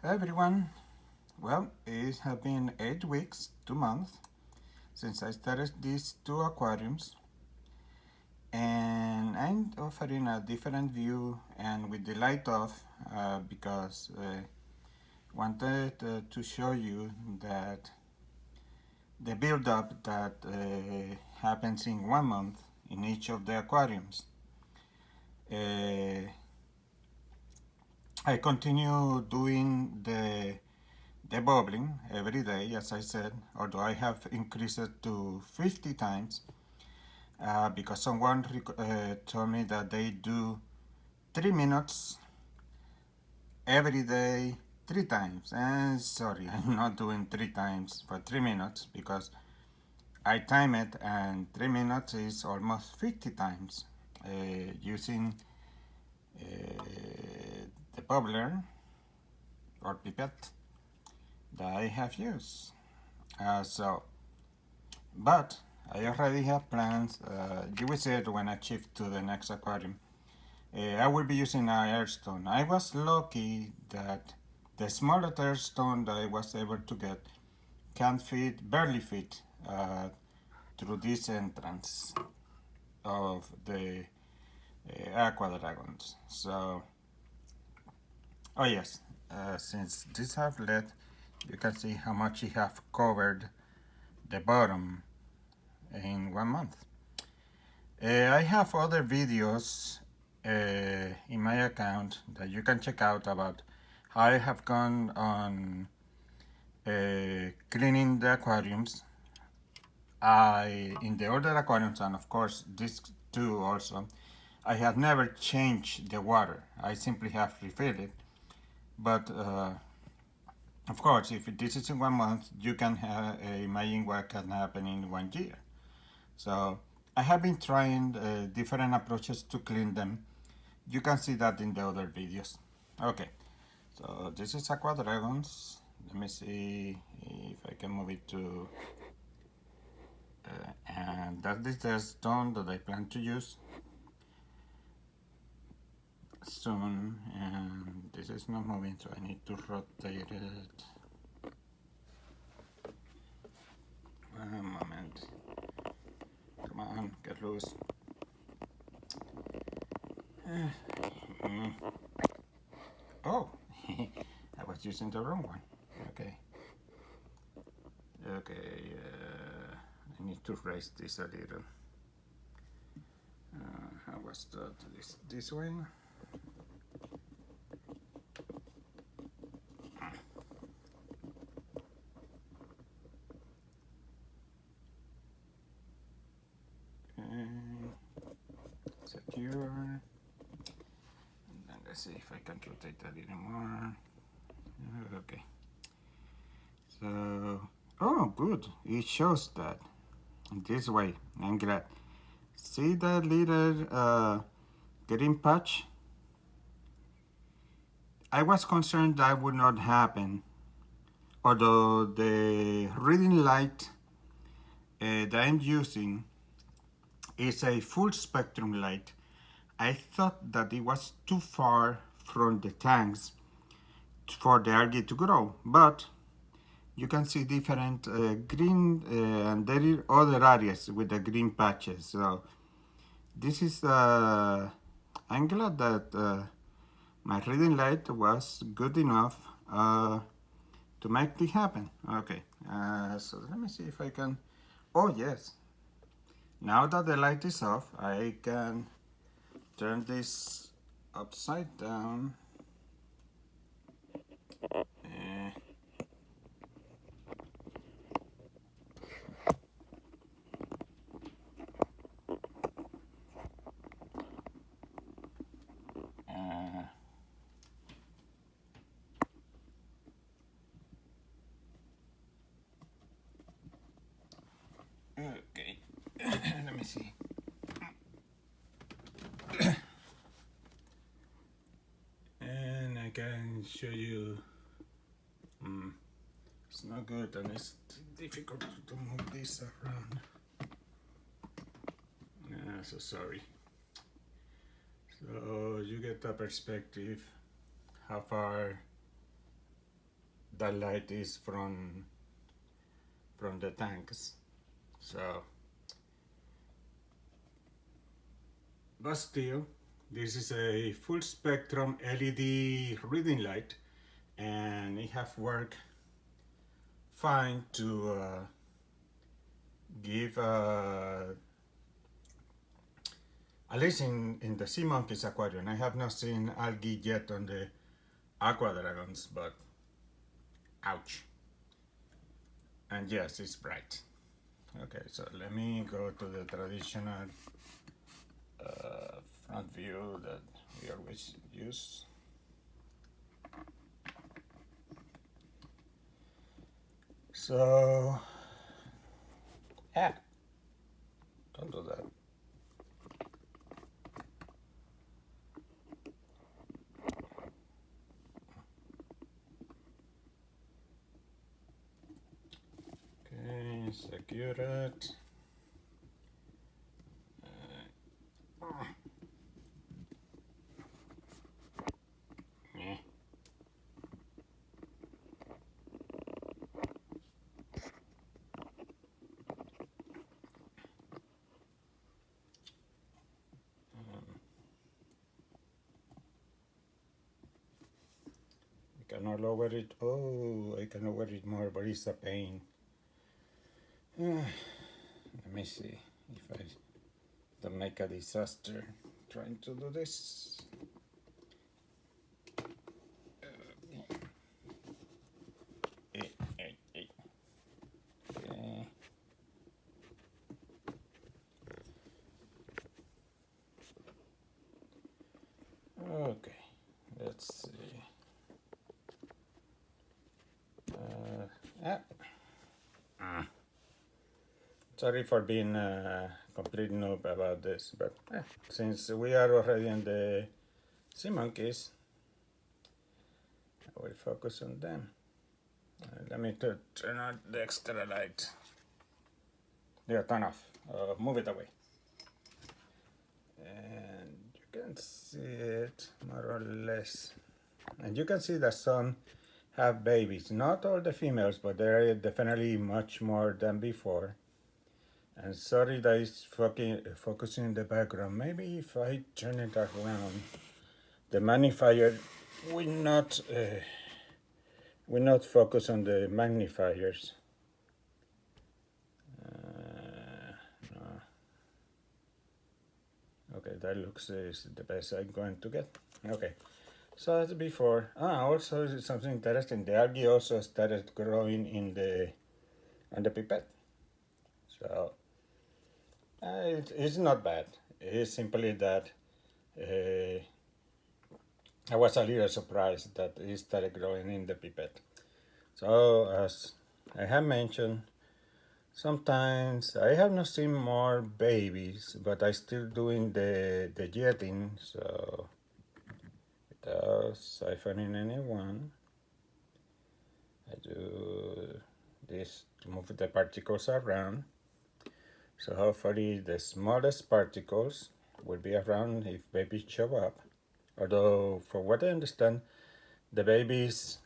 Hi everyone. Well, it has been 8 weeks, 2 months since I started these two aquariums, and I'm offering a different view and with the light off because wanted to show you that the build up that happens in 1 month in each of the aquariums. Uh, I continue doing the bubbling every day, as I said, although I have increased it to 50 times because someone told me that they do 3 minutes every day, 3 times. And sorry, I'm not doing 3 times for 3 minutes because I time it, and 3 minutes is almost 50 times using uh, the bubbler or pipette that I have used. But I already have plans. You will see it when I shift to the next aquarium. I will be using an airstone. I was lucky that the smallest airstone that I was able to get can fit, barely fit, through this entrance of the Aqua Dragons. So, oh yes, since this have led, you can see how much it have covered the bottom in 1 month. I have other videos in my account that you can check out about how I have gone on cleaning the aquariums. In the other aquariums, and of course this too also, I have never changed the water. I simply have refilled it. But of course, if this is in 1 month, you can imagine what can happen in 1 year. So I have been trying different approaches to clean them. You can see that in the other videos. Okay, so this is Aqua Dragons. Let me see if I can move it to, and that is the stone that I plan to use soon, and this is not moving, so I need to rotate it. One moment. Come on, get loose. Oh, I was using the wrong one. Okay. Okay, I need to raise this a little. How was this one? Secure. And then let's see if I can rotate a little more. Okay. So, oh, good. It shows that this way. I'm glad. See that little green patch? I was concerned that would not happen, although the reading light that I'm using is a full spectrum light. I thought that it was too far from the tanks for the algae to grow, but you can see different green and there are other areas with the green patches. So this is, I'm glad that my reading light was good enough to make this happen. Okay, so let me see if I can, oh yes, now that the light is off, I can turn this upside down. Okay, let me see. And I can show you. It's not good, and it's difficult to move this around. So sorry. So you get a perspective how far that light is from the tanks. So, but still, this is a full spectrum LED reading light, and it have worked fine to give at least in the sea monkeys aquarium. I have not seen algae yet on the aqua dragons, but ouch. And yes, it's bright. Okay, so let me go to the traditional front view that we always use. So, don't do that. Okay, secure it. I cannot lower it. Oh, I can lower it more, but it's a pain. Let me see if I don't make a disaster trying to do this. Okay. Okay, let's see. Sorry for being a complete noob about this, but since we are already in the sea monkeys, I will focus on them. Let me turn on the extra light. Yeah, turn off. Move it away. And you can see it more or less. And you can see that some have babies. Not all the females, but there are definitely much more than before. And sorry that it's focusing in the background. Maybe if I turn it around, the magnifier will not focus on the magnifiers. No. Okay, that looks is the best I'm going to get. Okay, so as before. Also something interesting. The algae also started growing on the pipette. So. It's not bad. It's simply that I was a little surprised that it started growing in the pipette. So as I have mentioned, sometimes I have not seen more babies, but I still doing the jetting, so without siphoning anyone, I do this to move the particles around. So hopefully the smallest particles will be around if babies show up. Although, for what I understand, the babies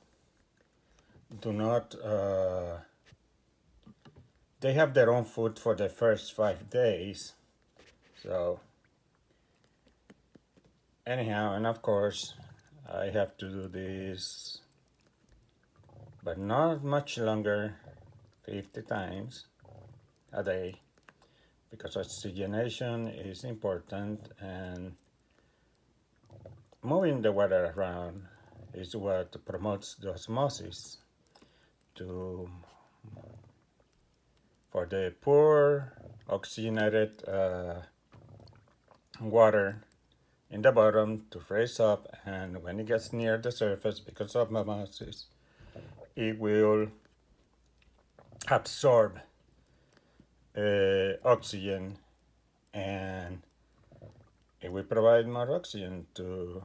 do not, they have their own food for the first 5 days. So, anyhow, and of course, I have to do this, but not much longer, 50 times a day. Because oxygenation is important, and moving the water around is what promotes the osmosis for the poor oxygenated water in the bottom to raise up, and when it gets near the surface, because of osmosis, it will absorb oxygen, and it will provide more oxygen to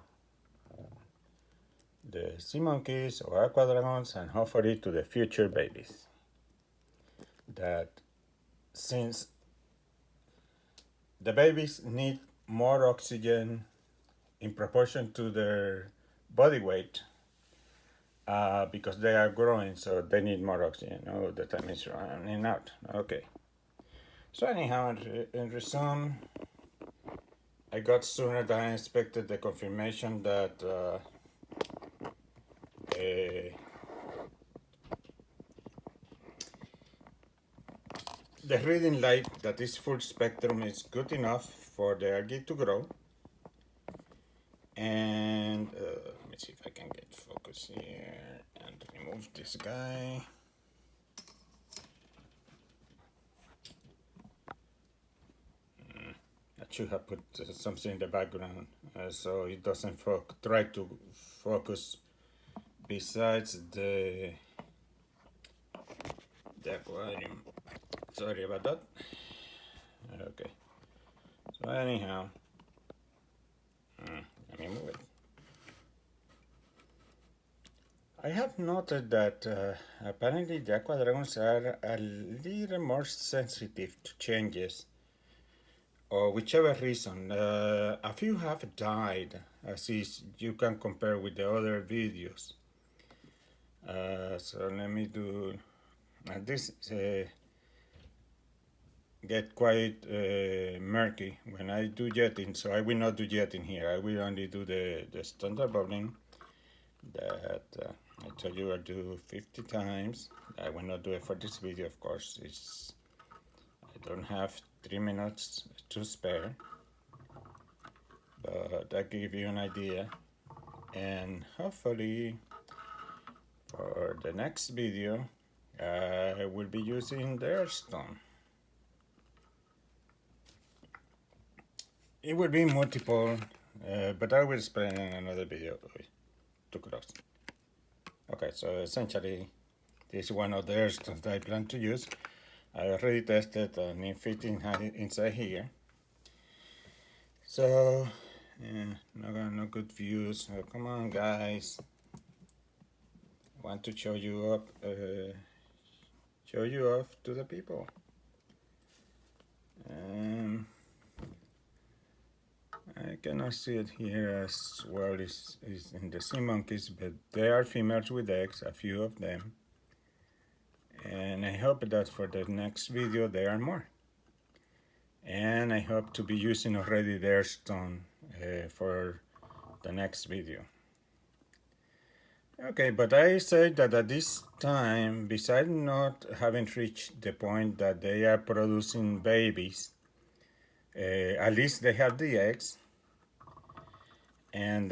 the sea monkeys or aqua dragons, and hopefully to the future babies. That since the babies need more oxygen in proportion to their body weight, because they are growing, so they need more oxygen. Oh, the time is running out. Okay. So anyhow, in resume, I got sooner than I expected the confirmation that the reading light that is full spectrum is good enough for the algae to grow. And let me see if I can get focus here and remove this guy. I should have put something in the background so it doesn't try to focus besides the aquarium. Sorry about that. Okay. So anyhow, let me move it. I have noted that apparently the aqua dragons are a little more sensitive to changes, or whichever reason. A few have died, as is you can compare with the other videos. So let me do this. Get quite murky when I do jetting, so I will not do jetting here. I will only do the standard bubbling that I told you I'll do 50 times. I will not do it for this video, of course. I don't have 3 minutes to spare, but that give you an idea. And hopefully for the next video I will be using the earthstone. It will be multiple, but I will explain in another video to cross. Okay, so essentially this is one of the earthstones that I plan to use. I already tested and it fits inside here. So no good views. Oh, come on, guys. I want to show you up, show you off to the people. I cannot see it here as well as in the sea monkeys, but they are females with eggs, a few of them. And I hope that for the next video there are more. And I hope to be using already the earthstone for the next video. Okay, but I say that at this time, besides not having reached the point that they are producing babies, at least they have the eggs, and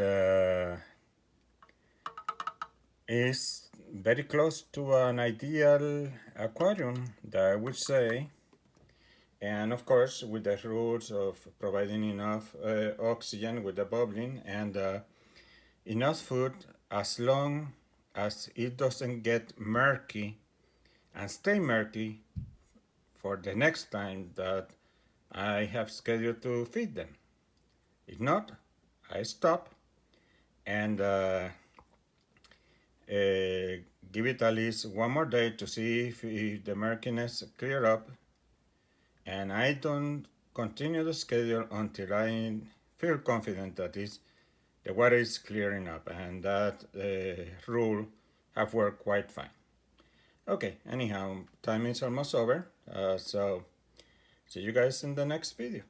is very close to an ideal aquarium, that I would say. And of course, with the rules of providing enough oxygen with the bubbling and enough food, as long as it doesn't get murky and stay murky for the next time that I have scheduled to feed them. If not, I stop and give it at least one more day to see if the murkiness clear up, and I don't continue the schedule until I feel confident that the water is clearing up, and that rule have worked quite fine. Okay, anyhow, time is almost over, so see you guys in the next video.